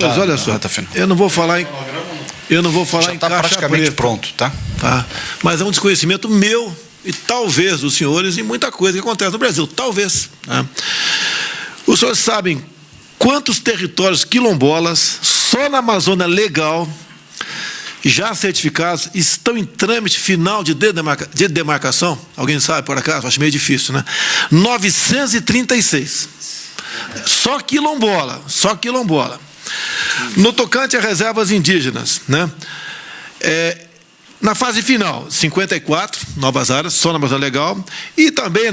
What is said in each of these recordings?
Mas olha só, eu não vou falar em Já está praticamente pronto, tá? Mas é um desconhecimento meu e talvez dos senhores em muita coisa que acontece no Brasil, talvez. Né? Os senhores sabem quantos territórios quilombolas só na Amazônia Legal já certificados estão em trâmite final de demarcação? Alguém sabe, por acaso? Acho meio difícil, né? 936. Só quilombola. No tocante a reservas indígenas, né? Na fase final, 54 novas áreas, só na Amazônia Legal, e também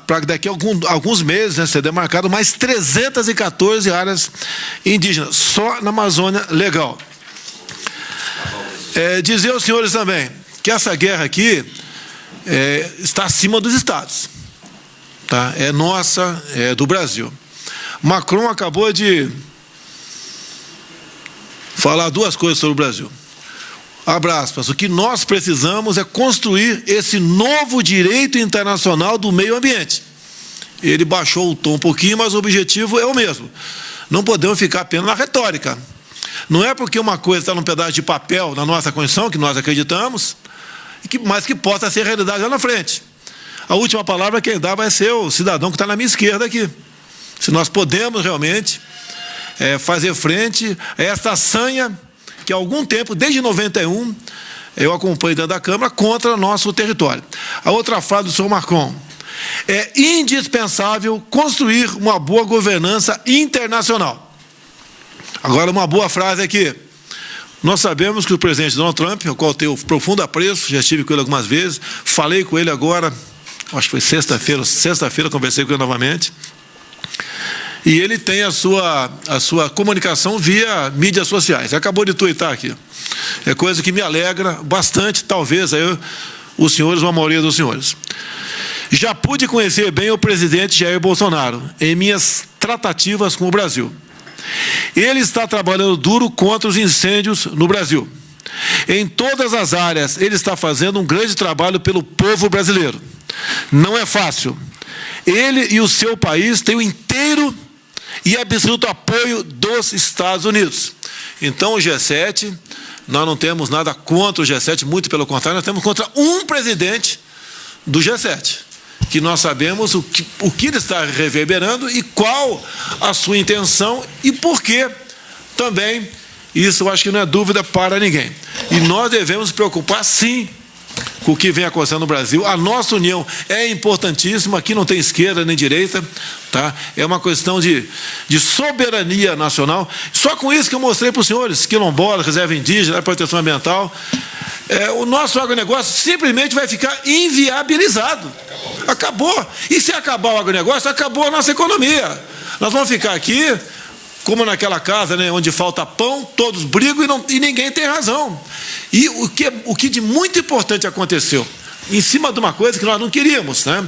para daqui a alguns meses, né, ser demarcado mais 314 áreas indígenas, só na Amazônia Legal. Dizer aos senhores também que essa guerra aqui está acima dos estados, tá? É nossa, é do Brasil. Macron acabou de falar duas coisas sobre o Brasil. Abre aspas, o que nós precisamos é construir esse novo direito internacional do meio ambiente. Ele baixou o tom um pouquinho, mas o objetivo é o mesmo. Não podemos ficar apenas na retórica. Não é porque uma coisa está num pedaço de papel na nossa Constituição, que nós acreditamos, mas que possa ser realidade lá na frente. A última palavra quem dá vai ser o cidadão que está na minha esquerda aqui. Se nós podemos realmente fazer frente a esta sanha que há algum tempo, desde 91, eu acompanho dentro da Câmara, contra o nosso território. A outra frase do senhor Macron: é indispensável construir uma boa governança internacional. Agora, uma boa frase aqui. Nós sabemos que o presidente Donald Trump, ao qual tenho profundo apreço, já estive com ele algumas vezes, falei com ele agora, acho que foi sexta-feira, conversei com ele novamente, e ele tem a sua comunicação via mídias sociais. Acabou de tuitar aqui. É coisa que me alegra bastante, talvez, aí, os senhores, ou a maioria dos senhores. Já pude conhecer bem o presidente Jair Bolsonaro em minhas tratativas com o Brasil. Ele está trabalhando duro contra os incêndios no Brasil. Em todas as áreas, ele está fazendo um grande trabalho pelo povo brasileiro. Não é fácil. Ele e o seu país têm o inteiro e absoluto apoio dos Estados Unidos. Então, o G7, nós não temos nada contra o G7, muito pelo contrário, nós temos contra um presidente do G7, que nós sabemos o que ele está reverberando e qual a sua intenção e por quê também. Isso eu acho que não é dúvida para ninguém. E nós devemos nos preocupar, sim, com o que vem acontecendo no Brasil. A nossa união é importantíssima, aqui não tem esquerda nem direita, tá? É uma questão de soberania nacional. Só com isso que eu mostrei para os senhores, quilombola, reserva indígena, proteção ambiental, o nosso agronegócio simplesmente vai ficar inviabilizado. Acabou. E se acabar o agronegócio, acabou a nossa economia. Nós vamos ficar aqui, como naquela casa, né, onde falta pão, todos brigam e ninguém tem razão. E o que de muito importante aconteceu, em cima de uma coisa que nós não queríamos, né?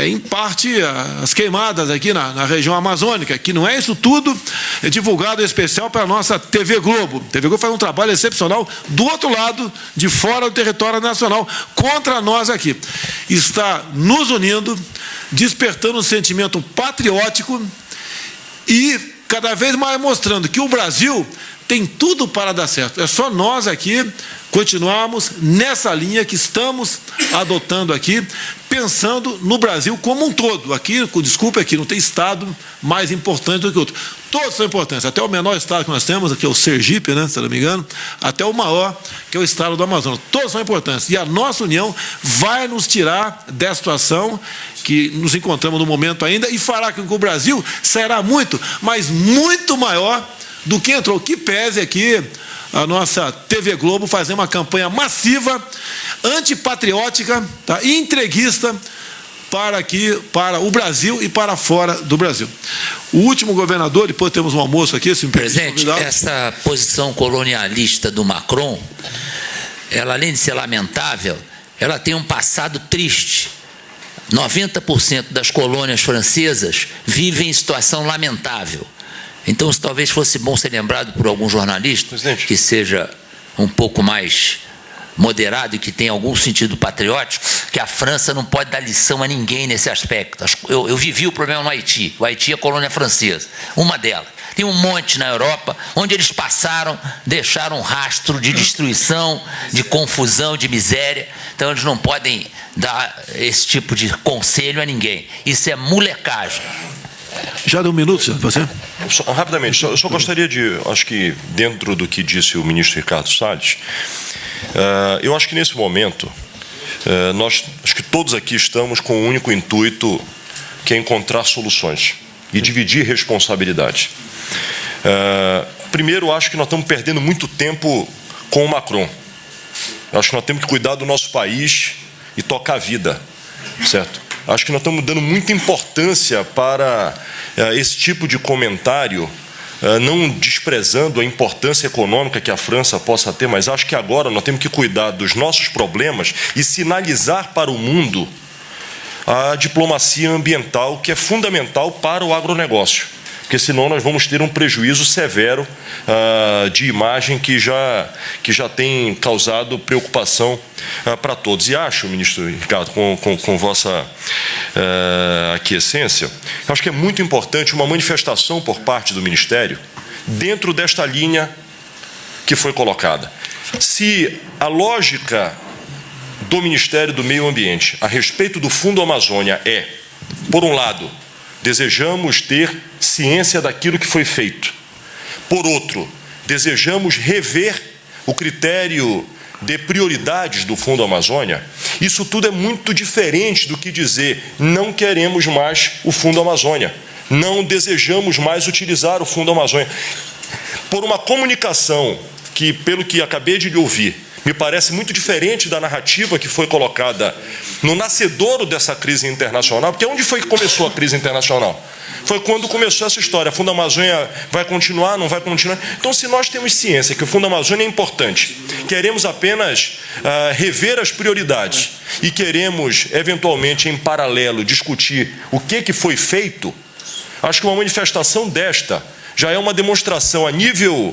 Em parte, as queimadas aqui na região amazônica, que não é isso tudo, é divulgado em especial para a nossa TV Globo. A TV Globo faz um trabalho excepcional do outro lado, de fora do território nacional, contra nós aqui. Está nos unindo, despertando um sentimento patriótico e cada vez mais mostrando que o Brasil tem tudo para dar certo. É só nós aqui continuarmos nessa linha que estamos adotando aqui, pensando no Brasil como um todo. Aqui, desculpa, aqui não tem estado mais importante do que outro. Todos são importantes, até o menor estado que nós temos, que é o Sergipe, né, se não me engano, até o maior, que é o estado do Amazonas. Todos são importantes. E a nossa união vai nos tirar dessa situação que nos encontramos no momento ainda e fará com que o Brasil sairá muito, mas muito maior do que entrou. Que pese aqui a nossa TV Globo fazer uma campanha massiva, antipatriótica, tá, e entreguista para o Brasil e para fora do Brasil. O último governador, depois temos um almoço aqui, se me permite. Presidente, essa posição colonialista do Macron, ela, além de ser lamentável, ela tem um passado triste. 90% das colônias francesas vivem em situação lamentável. Então, isso talvez fosse bom ser lembrado por algum jornalista, presidente, que seja um pouco mais moderado e que tenha algum sentido patriótico, que a França não pode dar lição a ninguém nesse aspecto. Eu vivi o problema no Haiti. O Haiti é colônia francesa, uma delas. Tem um monte na Europa, onde eles passaram, deixaram um rastro de destruição, de confusão, de miséria. Então, eles não podem dar esse tipo de conselho a ninguém. Isso é molecagem. Já deu um minuto, senhor, você? Rapidamente, eu só gostaria de, acho que dentro do que disse o ministro Ricardo Salles, eu acho que nesse momento, acho que todos aqui estamos com um único intuito, que é encontrar soluções e dividir responsabilidade. Primeiro, acho que nós estamos perdendo muito tempo com o Macron. Acho que nós temos que cuidar do nosso país e tocar a vida, certo? Acho que nós estamos dando muita importância para esse tipo de comentário, não desprezando a importância econômica que a França possa ter, mas acho que agora nós temos que cuidar dos nossos problemas e sinalizar para o mundo a diplomacia ambiental, que é fundamental para o agronegócio, porque senão nós vamos ter um prejuízo severo de imagem que já tem causado preocupação para todos. E acho, ministro Ricardo, com vossa aquiescência, acho que é muito importante uma manifestação por parte do Ministério dentro desta linha que foi colocada. Se a lógica do Ministério do Meio Ambiente a respeito do Fundo Amazônia é, por um lado, desejamos ter ciência daquilo que foi feito. Por outro, desejamos rever o critério de prioridades do Fundo Amazônia. Isso tudo é muito diferente do que dizer não queremos mais o Fundo Amazônia, não desejamos mais utilizar o Fundo Amazônia. Por uma comunicação que, pelo que acabei de lhe ouvir, me parece muito diferente da narrativa que foi colocada no nascedouro dessa crise internacional, porque onde foi que começou a crise internacional? Foi quando começou essa história, Fundo Amazônia vai continuar, não vai continuar? Então, se nós temos ciência que o Fundo Amazônia é importante, queremos apenas rever as prioridades e queremos, eventualmente, em paralelo, discutir o que foi feito, acho que uma manifestação desta já é uma demonstração a nível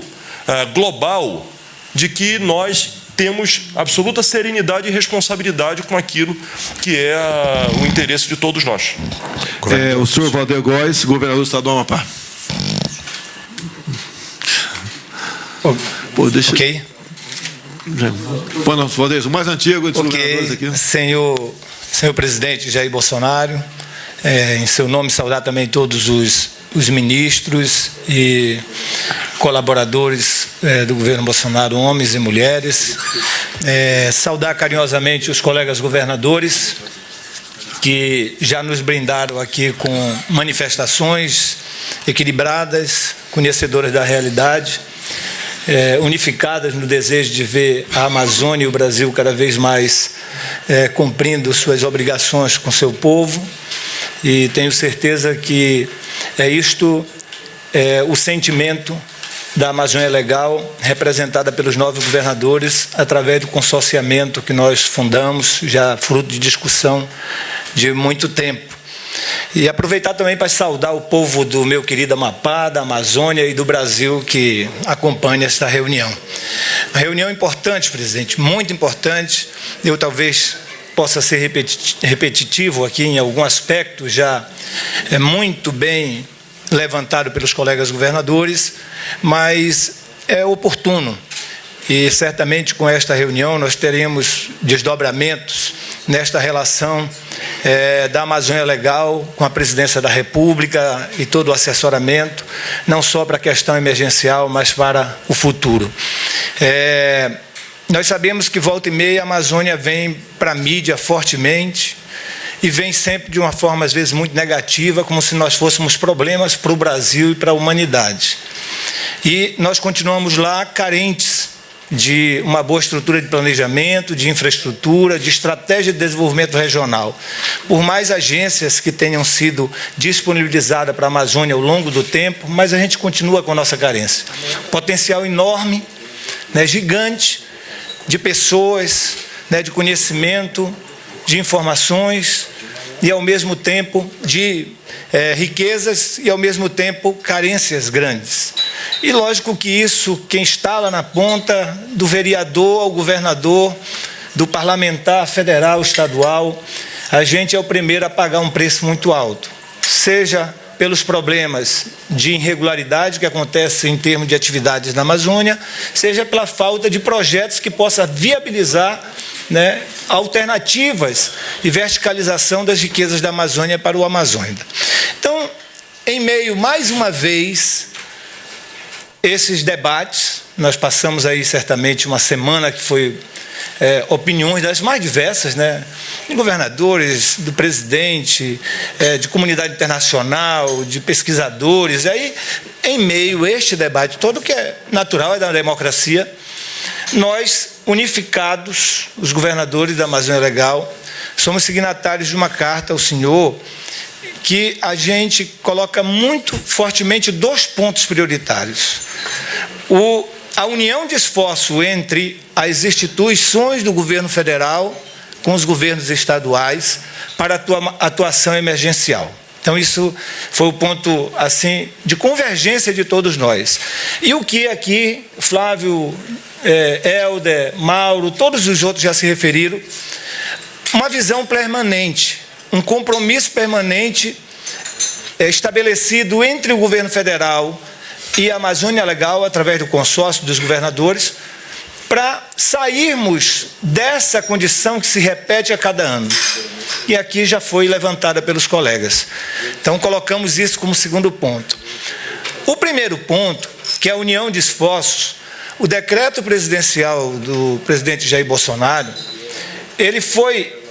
global de que nós temos absoluta serenidade e responsabilidade com aquilo que é o interesse de todos nós. O senhor Valder Góes, governador do estado do Amapá. Deixa... Ok. Bom, Valder, o mais antigo dos governadores aqui. Senhor presidente Jair Bolsonaro, em seu nome saudar também todos os ministros e colaboradores do governo Bolsonaro, homens e mulheres, saudar carinhosamente os colegas governadores que já nos brindaram aqui com manifestações equilibradas, conhecedoras da realidade, unificadas no desejo de ver a Amazônia e o Brasil cada vez mais cumprindo suas obrigações com seu povo, e tenho certeza que o sentimento da Amazônia Legal, representada pelos 9 governadores, através do consorciamento que nós fundamos, já fruto de discussão de muito tempo. E aproveitar também para saudar o povo do meu querido Amapá, da Amazônia e do Brasil que acompanha esta reunião. Uma reunião importante, presidente, muito importante. Eu talvez possa ser repetitivo aqui em algum aspecto, já é muito bem levantado pelos colegas governadores, mas é oportuno. E certamente com esta reunião nós teremos desdobramentos nesta relação da Amazônia Legal com a presidência da República e todo o assessoramento, não só para a questão emergencial, mas para o futuro. Nós sabemos que volta e meia a Amazônia vem para a mídia fortemente e vem sempre de uma forma, às vezes, muito negativa, como se nós fôssemos problemas para o Brasil e para a humanidade. E nós continuamos lá carentes de uma boa estrutura de planejamento, de infraestrutura, de estratégia de desenvolvimento regional. Por mais agências que tenham sido disponibilizadas para a Amazônia ao longo do tempo, mas a gente continua com a nossa carência. Potencial enorme, gigante, de pessoas, de conhecimento, de informações e, ao mesmo tempo, de riquezas e, ao mesmo tempo, carências grandes. E, lógico que isso, quem está lá na ponta, do vereador ao governador, do parlamentar federal, estadual, a gente é o primeiro a pagar um preço muito alto, seja pelos problemas de irregularidade que acontecem em termos de atividades na Amazônia, seja pela falta de projetos que possam viabilizar, né, alternativas de verticalização das riquezas da Amazônia para o Amazonas. Então, em meio, mais uma vez, esses debates, nós passamos aí certamente uma semana que foi opiniões das mais diversas, né, de governadores, do presidente, de comunidade internacional, de pesquisadores. Aí, em meio a este debate todo, que é natural, é da democracia, nós, unificados, os governadores da Amazônia Legal, somos signatários de uma carta ao senhor que a gente coloca muito fortemente 2 pontos prioritários. A união de esforço entre as instituições do governo federal com os governos estaduais para a atuação emergencial. Então, isso foi o ponto, assim, de convergência de todos nós. E o que aqui, Flávio, Helder, Mauro, todos os outros já se referiram, uma visão permanente, um compromisso permanente estabelecido entre o governo federal e a Amazônia Legal, através do consórcio dos governadores, para sairmos dessa condição que se repete a cada ano. E aqui já foi levantada pelos colegas. Então, colocamos isso como segundo ponto. O primeiro ponto, que é a união de esforços, o decreto presidencial do presidente Jair Bolsonaro, ele foi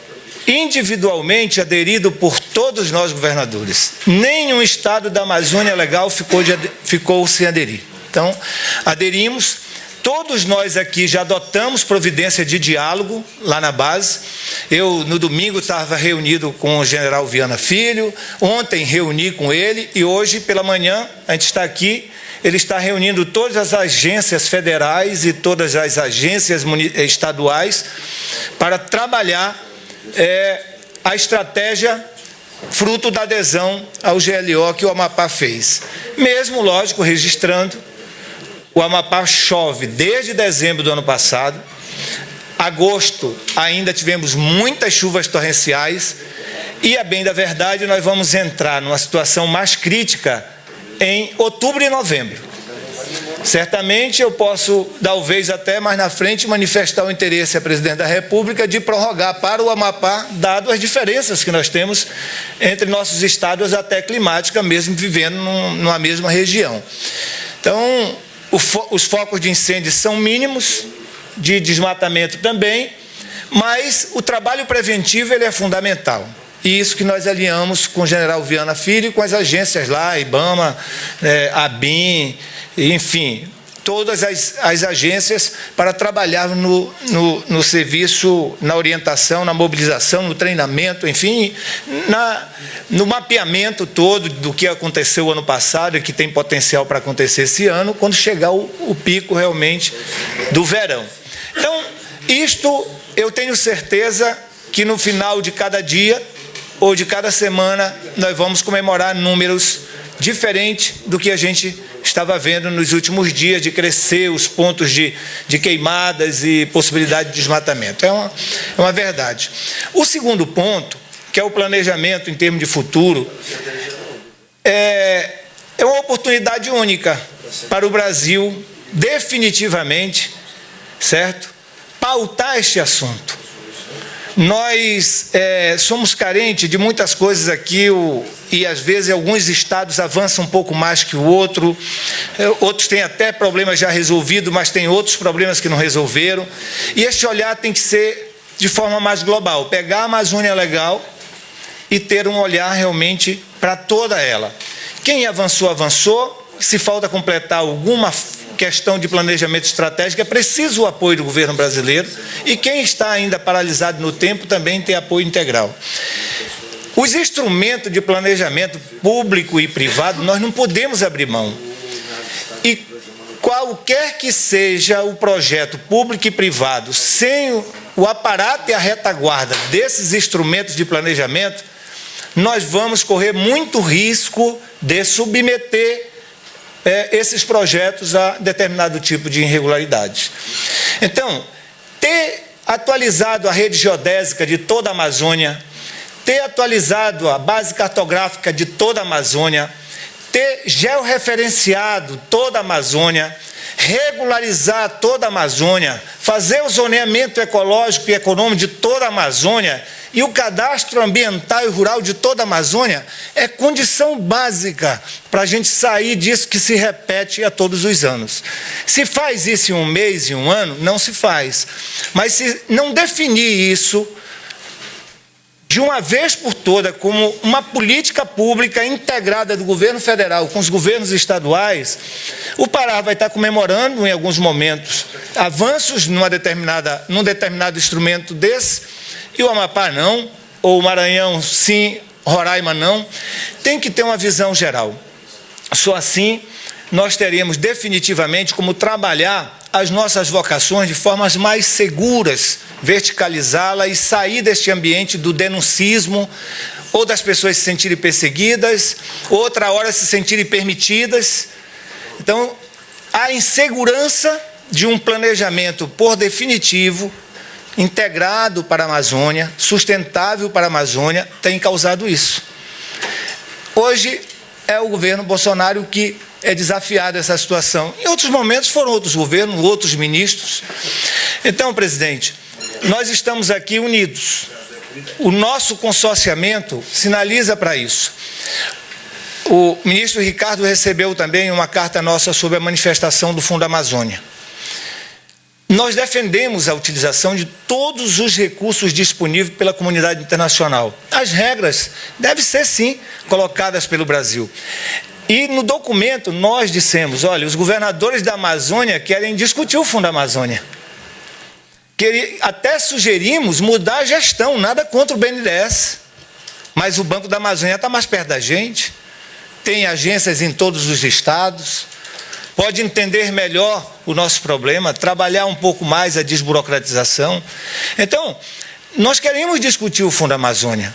individualmente aderido por todos nós governadores. Nenhum estado da Amazônia Legal ficou sem aderir. Então, aderimos. Todos nós aqui já adotamos providência de diálogo lá na base. Eu, no domingo, estava reunido com o general Viana Filho, ontem reuni com ele e hoje, pela manhã, a gente está aqui. Ele está reunindo todas as agências federais e todas as agências estaduais para trabalhar a estratégia fruto da adesão ao GLO que o Amapá fez. Mesmo, lógico, registrando, o Amapá chove desde dezembro do ano passado. Agosto ainda tivemos muitas chuvas torrenciais e, a bem da verdade, nós vamos entrar numa situação mais crítica em outubro e novembro. Certamente eu posso, talvez até mais na frente, manifestar o interesse à presidente da República de prorrogar para o Amapá, dado as diferenças que nós temos entre nossos estados, até climática, mesmo vivendo numa mesma região. Então, os focos de incêndio são mínimos, de desmatamento também, mas o trabalho preventivo ele é fundamental. E isso que nós alinhamos com o general Viana Filho e com as agências lá, IBAMA, ABIN, enfim, todas as agências para trabalhar no serviço, na orientação, na mobilização, no treinamento, enfim, no mapeamento todo do que aconteceu ano passado e que tem potencial para acontecer esse ano, quando chegar o pico realmente do verão. Então, isto eu tenho certeza que no final de cada dia ou de cada semana nós vamos comemorar números diferentes do que a gente estava vendo nos últimos dias, de crescer os pontos de queimadas e possibilidade de desmatamento. É uma verdade. O segundo ponto, que é o planejamento em termos de futuro, é uma oportunidade única para o Brasil, definitivamente, certo? Pautar este assunto. Nós somos carentes de muitas coisas aqui, e às vezes alguns estados avançam um pouco mais que o outro, outros têm até problemas já resolvidos, mas tem outros problemas que não resolveram, e este olhar tem que ser de forma mais global, pegar a Amazônia Legal e ter um olhar realmente para toda ela. Quem avançou, avançou. Se falta completar alguma questão de planejamento estratégico, é preciso o apoio do governo brasileiro, e quem está ainda paralisado no tempo também tem apoio integral. Os instrumentos de planejamento público e privado, nós não podemos abrir mão. E qualquer que seja o projeto público e privado, sem o aparato e a retaguarda desses instrumentos de planejamento, nós vamos correr muito risco de submeter esses projetos a determinado tipo de irregularidades. Então, ter atualizado a rede geodésica de toda a Amazônia, ter atualizado a base cartográfica de toda a Amazônia, ter georreferenciado toda a Amazônia, regularizar toda a Amazônia, fazer o zoneamento ecológico e econômico de toda a Amazônia e o cadastro ambiental e rural de toda a Amazônia é condição básica para a gente sair disso que se repete a todos os anos. Se faz isso em um mês, em um ano, não se faz. Mas se não definir isso de uma vez por toda, como uma política pública integrada do governo federal com os governos estaduais, o Pará vai estar comemorando, em alguns momentos, avanços num determinado instrumento desse, e o Amapá não, ou o Maranhão sim, Roraima não. Tem que ter uma visão geral. Só assim nós teremos definitivamente como trabalhar as nossas vocações de formas mais seguras, verticalizá-la e sair deste ambiente do denuncismo, ou das pessoas se sentirem perseguidas, outra hora se sentirem permitidas. Então, a insegurança de um planejamento por definitivo, integrado para a Amazônia, sustentável para a Amazônia, tem causado isso. Hoje é o governo Bolsonaro que é desafiado essa situação. Em outros momentos foram outros governos, outros ministros. Então, presidente, nós estamos aqui unidos. O nosso consorciamento sinaliza para isso. O ministro Ricardo recebeu também uma carta nossa sobre a manifestação do Fundo Amazônia. Nós defendemos a utilização de todos os recursos disponíveis pela comunidade internacional. As regras devem ser, sim, colocadas pelo Brasil. E no documento nós dissemos, olha, os governadores da Amazônia querem discutir o Fundo Amazônia. Até sugerimos mudar a gestão, nada contra o BNDES. Mas o Banco da Amazônia está mais perto da gente, tem agências em todos os estados, pode entender melhor o nosso problema, trabalhar um pouco mais a desburocratização. Então, nós queremos discutir o Fundo Amazônia.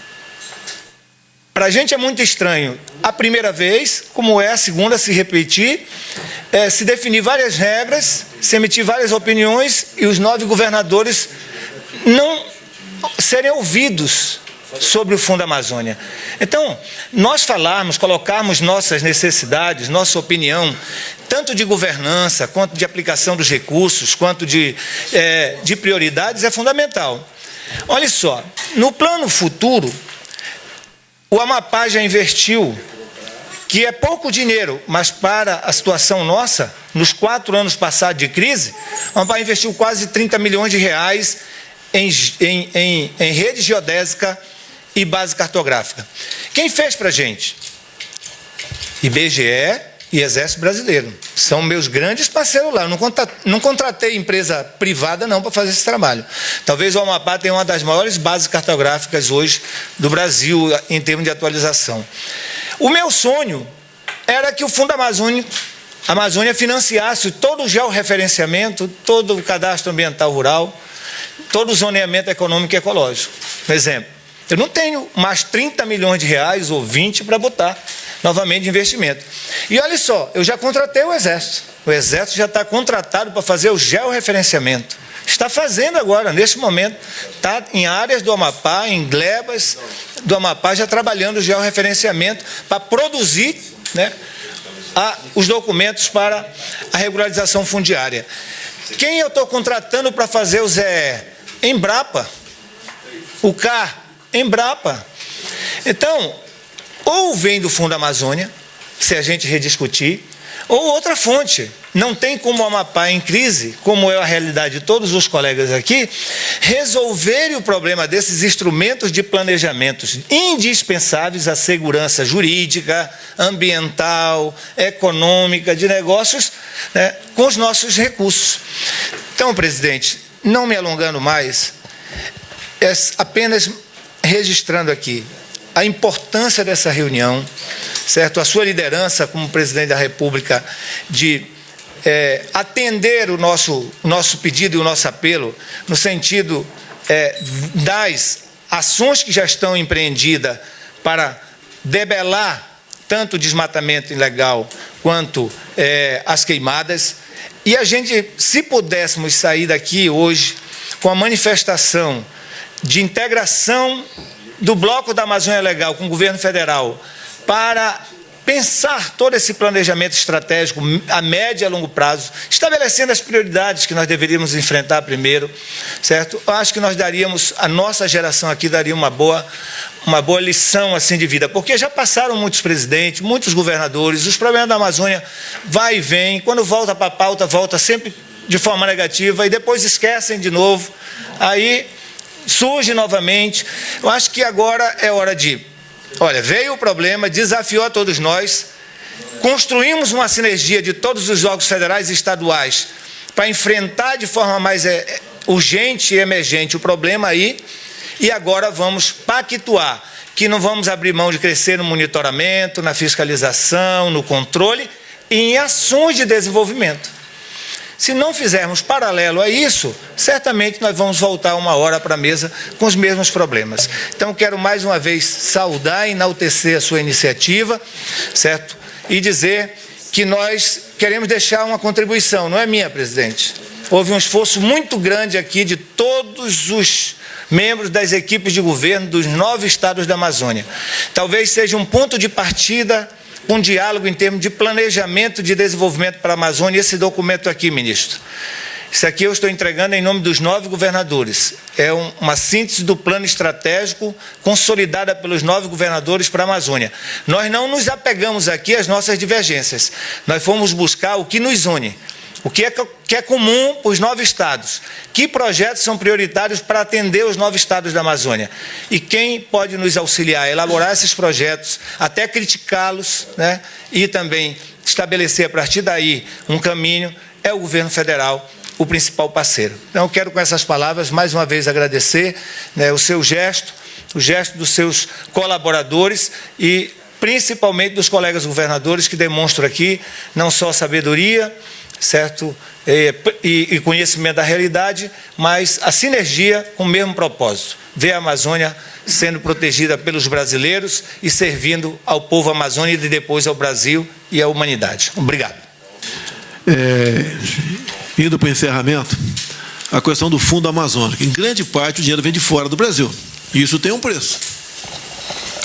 Para a gente é muito estranho, a primeira vez, como é a segunda, se repetir, se definir várias regras, se emitir várias opiniões e os 9 governadores não serem ouvidos sobre o Fundo Amazônia. Então, nós falarmos, colocarmos nossas necessidades, nossa opinião, tanto de governança, quanto de aplicação dos recursos, quanto de prioridades, é fundamental. Olha só, no plano futuro, o Amapá já investiu, que é pouco dinheiro, mas para a situação nossa, nos 4 anos passados de crise, o Amapá investiu quase 30 milhões de reais em rede geodésica e base cartográfica. Quem fez para a gente? IBGE e Exército Brasileiro. São meus grandes parceiros lá. Eu não contratei empresa privada não para fazer esse trabalho. Talvez o Amapá tenha uma das maiores bases cartográficas hoje do Brasil em termos de atualização. O meu sonho era que o Fundo Amazônia financiasse todo o georreferenciamento, todo o cadastro ambiental rural, todo o zoneamento econômico e ecológico. Por exemplo, eu não tenho mais 30 milhões de reais ou 20 para botar novamente de investimento. E olha só, eu já contratei o Exército. O Exército já está contratado para fazer o georreferenciamento. Está fazendo agora, neste momento, está em áreas do Amapá, em glebas do Amapá, já trabalhando o georreferenciamento para produzir, né, os documentos para a regularização fundiária. Quem eu estou contratando para fazer o ZE? Embrapa. O CAR, Embrapa. Então, ou vem do Fundo Amazônia, se a gente rediscutir, ou outra fonte. Não tem como o Amapá em crise, como é a realidade de todos os colegas aqui, resolverem o problema desses instrumentos de planejamentos indispensáveis à segurança jurídica, ambiental, econômica, de negócios, né, com os nossos recursos. Então, presidente, não me alongando mais, apenas registrando aqui a importância dessa reunião, certo? A sua liderança como presidente da República de atender o nosso pedido e o nosso apelo no sentido das ações que já estão empreendidas para debelar tanto o desmatamento ilegal quanto as queimadas. E a gente, se pudéssemos sair daqui hoje com a manifestação de integração do Bloco da Amazônia Legal com o governo federal para pensar todo esse planejamento estratégico a médio e a longo prazo, estabelecendo as prioridades que nós deveríamos enfrentar primeiro, certo? Eu acho que nós daríamos, a nossa geração aqui daria uma boa lição assim de vida, porque já passaram muitos presidentes, muitos governadores, os problemas da Amazônia vai e vem, quando volta para a pauta, volta sempre de forma negativa e depois esquecem de novo, aí surge novamente. Eu acho que agora é hora de, olha, veio o problema, desafiou a todos nós, construímos uma sinergia de todos os órgãos federais e estaduais para enfrentar de forma mais urgente e emergente o problema aí, e agora vamos pactuar que não vamos abrir mão de crescer no monitoramento, na fiscalização, no controle e em ações de desenvolvimento. Se não fizermos paralelo a isso, certamente nós vamos voltar uma hora para a mesa com os mesmos problemas. Então, quero mais uma vez saudar e enaltecer a sua iniciativa, certo? E dizer que nós queremos deixar uma contribuição, não é minha, presidente. Houve um esforço muito grande aqui de todos os membros das equipes de governo dos 9 estados da Amazônia. Talvez seja um ponto de partida, um diálogo em termos de planejamento de desenvolvimento para a Amazônia, esse documento aqui, ministro. Isso aqui eu estou entregando em nome dos 9 governadores. É uma síntese do plano estratégico consolidada pelos 9 governadores para a Amazônia. Nós não nos apegamos aqui às nossas divergências. Nós fomos buscar o que nos une, o que é comum para os 9 estados. Que projetos são prioritários para atender os 9 estados da Amazônia? E quem pode nos auxiliar a elaborar esses projetos, até criticá-los, né? E também estabelecer a partir daí um caminho, é o governo federal, o principal parceiro. Então, eu quero com essas palavras, mais uma vez, agradecer, né, o seu gesto, o gesto dos seus colaboradores e principalmente dos colegas governadores que demonstram aqui não só sabedoria, certo? E conhecimento da realidade, mas a sinergia com o mesmo propósito, ver a Amazônia sendo protegida pelos brasileiros e servindo ao povo amazônico e depois ao Brasil e à humanidade. Obrigado. Indo para o encerramento, a questão do Fundo Amazônico. Em grande parte o dinheiro vem de fora do Brasil. E isso tem um preço.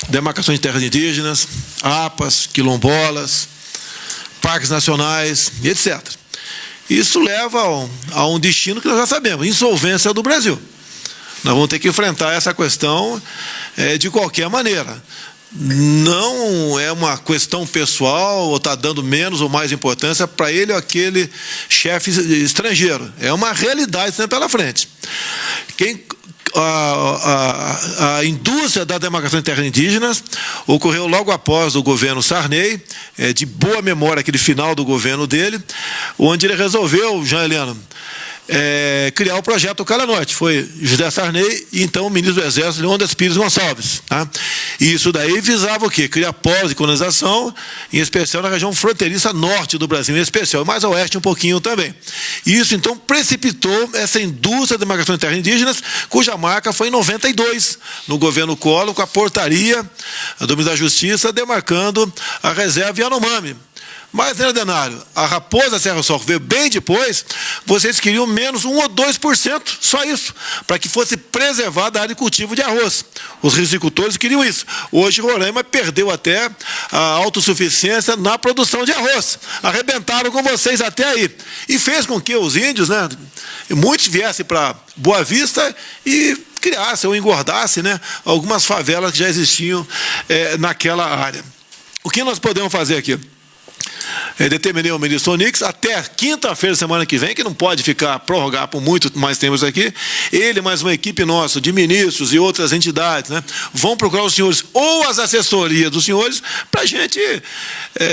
Demarcações de terras indígenas, APAs, quilombolas, parques nacionais, etc. Isso leva a um destino que nós já sabemos, insolvência do Brasil. Nós vamos ter que enfrentar essa questão de qualquer maneira. Não é uma questão pessoal, ou está dando menos ou mais importância para ele ou aquele chefe estrangeiro. É uma realidade sempre pela frente. A indústria da demarcação de terras indígenas ocorreu logo após o governo Sarney, de boa memória aquele final do governo dele, onde ele resolveu, Jean Heleno, criar o projeto Calha Norte. Foi José Sarney e então o ministro do Exército, Leônidas Pires Gonçalves. Tá? E isso daí visava o quê? Criar polos de colonização, em especial na região fronteiriça norte do Brasil, em especial, mais a oeste um pouquinho também. E isso então precipitou essa indústria de demarcação de terras indígenas, cuja marca foi em 92, no governo Collor, com a portaria do ministro da Justiça demarcando a reserva Yanomami. Mas, né, Denário, a Raposa Serra Sol veio bem depois, vocês queriam menos 1 ou 2%, só isso, para que fosse preservada a área de cultivo de arroz. Os rizicultores queriam isso. Hoje, Roraima perdeu até a autossuficiência na produção de arroz. Arrebentaram com vocês até aí. E fez com que os índios, né, muitos viessem para Boa Vista e criassem ou engordassem, né, algumas favelas que já existiam naquela área. O que nós podemos fazer aqui? Determinei ao ministro Onix até quinta-feira, semana que vem, que não pode prorrogar por muito mais tempo aqui, ele mais uma equipe nossa, de ministros e outras entidades, né, vão procurar os senhores ou as assessorias dos senhores para a gente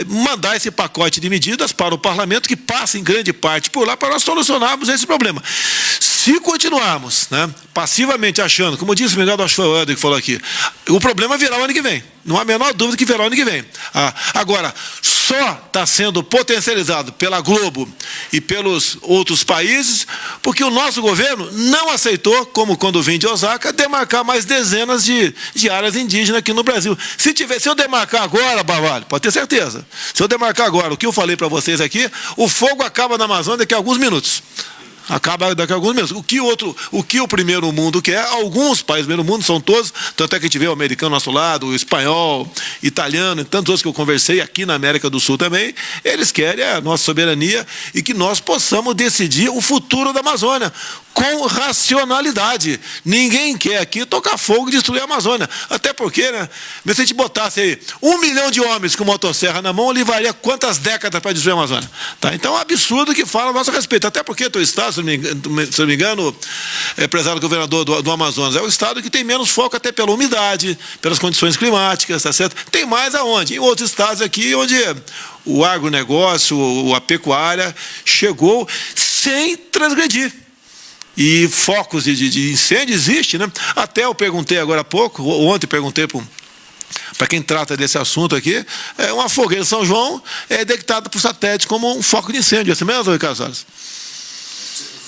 mandar esse pacote de medidas para o parlamento que passa em grande parte por lá para nós solucionarmos esse problema. Se continuarmos, né, passivamente achando, como disse o Miguel, acho que foi o Helder que falou aqui, o problema virá o ano que vem. Não há a menor dúvida que virá o ano que vem. Agora, só está sendo potencializado pela Globo e pelos outros países, porque o nosso governo não aceitou, como quando vim de Osaka, demarcar mais dezenas de áreas indígenas aqui no Brasil. Se eu demarcar agora, Barbalho, pode ter certeza, se eu demarcar agora o que eu falei para vocês aqui, o fogo acaba na Amazônia daqui a alguns minutos. Acaba daqui a alguns meses. O que o primeiro mundo quer, alguns países do primeiro mundo, são todos, tanto é que a gente vê o americano ao nosso lado, o espanhol, italiano e tantos outros que eu conversei aqui na América do Sul também, eles querem a nossa soberania e que nós possamos decidir o futuro da Amazônia com racionalidade. Ninguém quer aqui tocar fogo e destruir a Amazônia. Até porque, né? Se a gente botasse aí 1 milhão de homens com motosserra na mão, levaria quantas décadas para destruir a Amazônia? Tá? Então é um absurdo que fala a nosso respeito. Até porque o teu estado, se não me engano, prezado governador do Amazonas, é o estado que tem menos foco até pela umidade, pelas condições climáticas, tá certo? Tem mais aonde? Em outros estados aqui, onde o agronegócio, a pecuária chegou sem transgredir. E focos de incêndio existe, né? Até eu perguntei agora há pouco, ontem perguntei para quem trata desse assunto aqui, uma fogueira São João é detectada por satélite como um foco de incêndio. É assim mesmo, Ricardo Salles?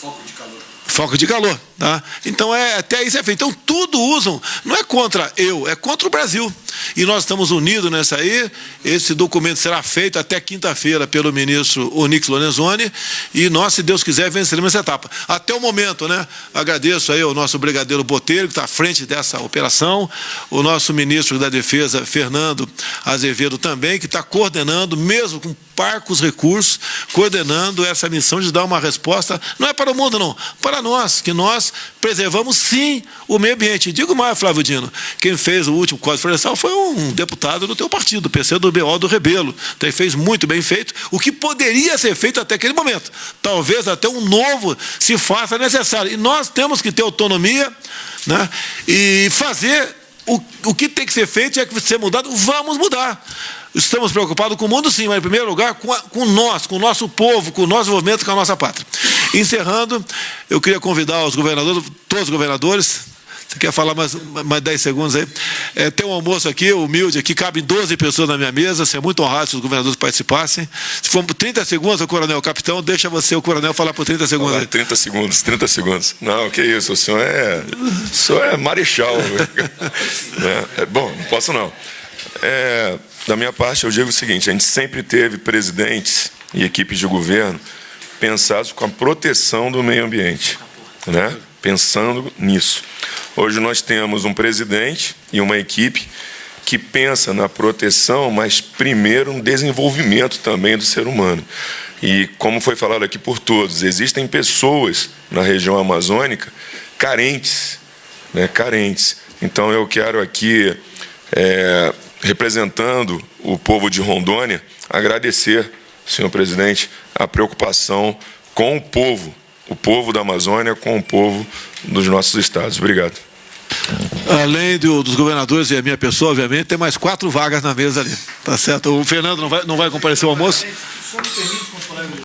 Foco de calor. Foco de calor, tá? Então, até isso é feito. Então, tudo usam, não é contra eu, é contra o Brasil. E nós estamos unidos nessa aí. Esse documento será feito até quinta-feira pelo ministro Onyx Lorenzoni e nós, se Deus quiser, venceremos essa etapa. Até o momento, né? Agradeço aí ao nosso brigadeiro Botelho, que está à frente dessa operação, o nosso ministro da Defesa, Fernando Azevedo, também, que está coordenando, mesmo com parcos recursos, coordenando essa missão de dar uma resposta, não é para o mundo, não, para nós, que nós preservamos, sim, o meio ambiente. Digo mais, Flávio Dino, quem fez o último Código Florestal foi um deputado do teu partido, PCdoBO do Rebelo. Então, ele fez muito bem feito, o que poderia ser feito até aquele momento. Talvez até um novo se faça necessário. E nós temos que ter autonomia, né, e fazer o que tem que ser feito, é que ser mudado, vamos mudar. Estamos preocupados com o mundo, sim, mas em primeiro lugar com nós, com o nosso povo, com o nosso movimento, com a nossa pátria. Encerrando, eu queria convidar os governadores, todos os governadores. Você quer falar mais 10 segundos aí? Tem um almoço aqui, humilde, aqui cabem 12 pessoas na minha mesa, seria muito honrado se os governadores participassem. Se for por 30 segundos, o coronel, o capitão, deixa você, o coronel, falar por 30 segundos. Olá, 30 segundos. Não, que isso, o senhor é marechal. Bom, não posso não. Da minha parte, eu digo o seguinte, a gente sempre teve presidentes e equipes de governo pensados com a proteção do meio ambiente, né? Pensando nisso. Hoje nós temos um presidente e uma equipe que pensa na proteção, mas primeiro no desenvolvimento também do ser humano. E como foi falado aqui por todos, existem pessoas na região amazônica carentes, né? Carentes. Então eu quero aqui, representando o povo de Rondônia, agradecer, senhor presidente, a preocupação com o povo da Amazônia, com o povo dos nossos estados. Obrigado. Além dos governadores e a minha pessoa, obviamente, tem mais 4 vagas na mesa ali. Tá certo? O Fernando não vai comparecer ao almoço? Só me permite